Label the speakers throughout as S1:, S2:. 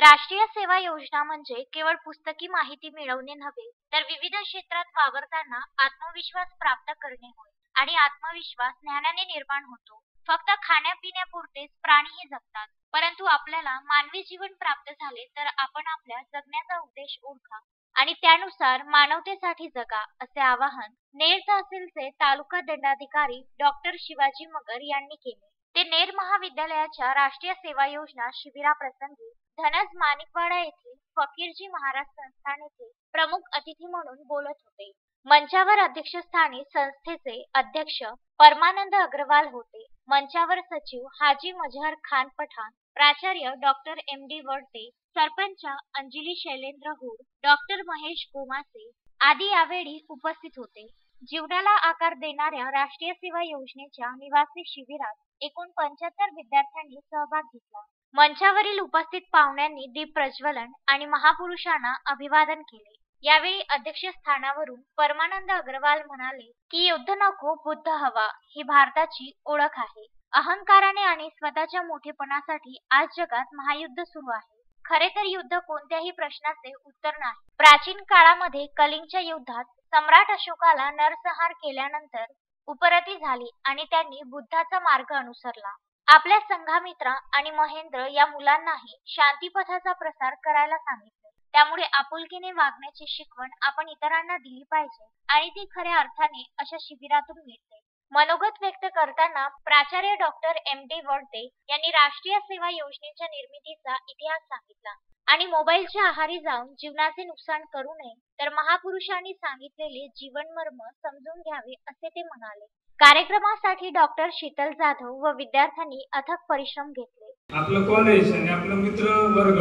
S1: राष्ट्रीय सेवा योजना म्हणजे केवळ पुस्तकी माहिती मिळवणे नव्हे, तर विविध क्षेत्रात वावरताना आत्मविश्वास प्राप्त करणे होय. आणि आत्मविश्वास ज्ञानाने निर्माण होतो. फक्त खाण्यापिण्यापुरतेच प्राणीही जगतात, परंतु आपल्याला मानवी जीवन प्राप्त झाले तर आपण आपल्या जगण्याचा उद्देश ओळखा आणि त्यानुसार मानवतेसाठी जगा, असे आवाहन नेर तहसीलचे तालुका दंडाधिकारी डॉक्टर शिवाजी मगर यांनी केले. ते नेर महाविद्यालयाच्या राष्ट्रीय सेवा योजना शिबिराप्रसंगी धनज माणिकवाडा येथील फकीरजी महाराज संस्थान येथे प्रमुख अतिथी म्हणून बोलत होते. मंचावर अध्यक्षस्थानी संस्थेचे अध्यक्ष परमानंद अग्रवाल होते. मंचावर सचिव हाजी मजहर खान पठाण, प्राचार्य doctor MD Wadte, sarpanch Anjali Shailendra hood, doctor Mahesh Gomase आदी यावेळी उपस्थित होते. जीवनाला आकार देणाऱ्या राष्ट्रीय सेवा योजनेच्या निवासी शिबिरात एकूण 75 विद्यार्थ्यांनी सहभाग घेतला. मंचावरील उपस्थित पाहुण्यांनी दीप प्रज्वलन आणि महापुरुषांना अभिवादन केले. यावेळी अध्यक्षस्थानावरून परमानंद अग्रवाल म्हणाले की युद्ध नको बुद्ध हवा ही भारताची ओळख आहे. अहंकाराने आणि स्वतःच्या मोठेपणासाठी आज जगात महायुद्ध सुरू आहे. खरे तर युद्ध कोणत्याही प्रश्नाचे उत्तर नाही. प्राचीन काळामध्ये कलिंगच्या युद्धात सम्राट अशोकाला नरसंहार केल्यानंतर उपरती झाली आणि त्यांनी बुद्धाचा मार्ग अनुसरला. आपल्या संघामित्रा आणि महेंद्र या मुलांनाही शांतीपथाचा प्रसार करायला सांगितले. त्यामुळे आपुलकीने वागण्याची शिकवण आपण इतरांना दिली पाहिजे आणि ती खऱ्या अर्थाने अशा शिबिरातून मिळते. मनोगत व्यक्त करताना प्राचार्य डॉक्टर MD वडते यांनी राष्ट्रीय सेवा योजनेच्या निर्मितीचा इतिहास सांगितला आणि मोबाईलच्या आहारी जाऊन जीवनाचे नुकसान करू नये, तर महापुरुषांनी सांगितलेले जीवनमर्म समजून घ्यावे, असे ते म्हणाले. कार्यक्रमासाठी डॉक्टर शीतल जाधव व विद्यार्थ्यांनी अथक परिश्रम घेतले.
S2: आपलं कॉलेज आणि आपलं मित्र वर्ग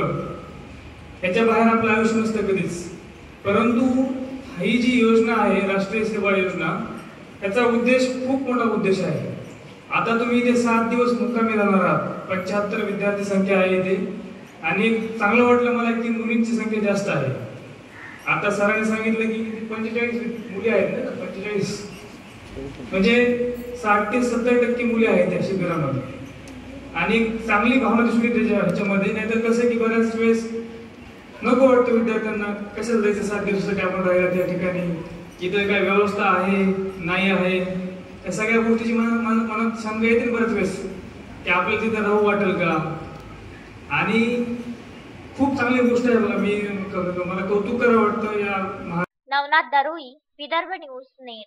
S2: याच्या बाहेर आपलं आयुष्य नसतं कधीच, परंतु ही जी योजना आहे राष्ट्रीय सेवा योजना, त्याचा उद्देश खूप मोठा उद्देश आहे. आता तुम्ही इथे 7 दिवस मुक्कामी राहणार आहात. 75 विद्यार्थी संख्या आहे इथे आणि चांगलं वाटलं मला की मुलींची संख्या जास्त आहे. आता सरांनी सांगितलं की 45 मुली आहेत ना, 45 म्हणजे 60 ते 70% मुली आहेत त्या शिबिरामध्ये आणि चांगली भावना दिसून येते ह्याच्यामध्ये. नाहीतर कसं की बऱ्याच वेळेस नको वाटतं विद्यार्थ्यांना, कशाला जायचं 7 दिवसासाठी आपण राहिला त्या ठिकाणी, इथे काय व्यवस्था आहे नाही आहे, या सगळ्या गोष्टीची मनात शंका येते बऱ्याच वेळेस की आपल्याला तिथे राहू वाटेल का. आणि खूप चांगली गोष्ट आहे. मला कौतुक करावं वाटतं या.
S1: नवनाथ दरुई, विदर्भ न्यूज, नेर.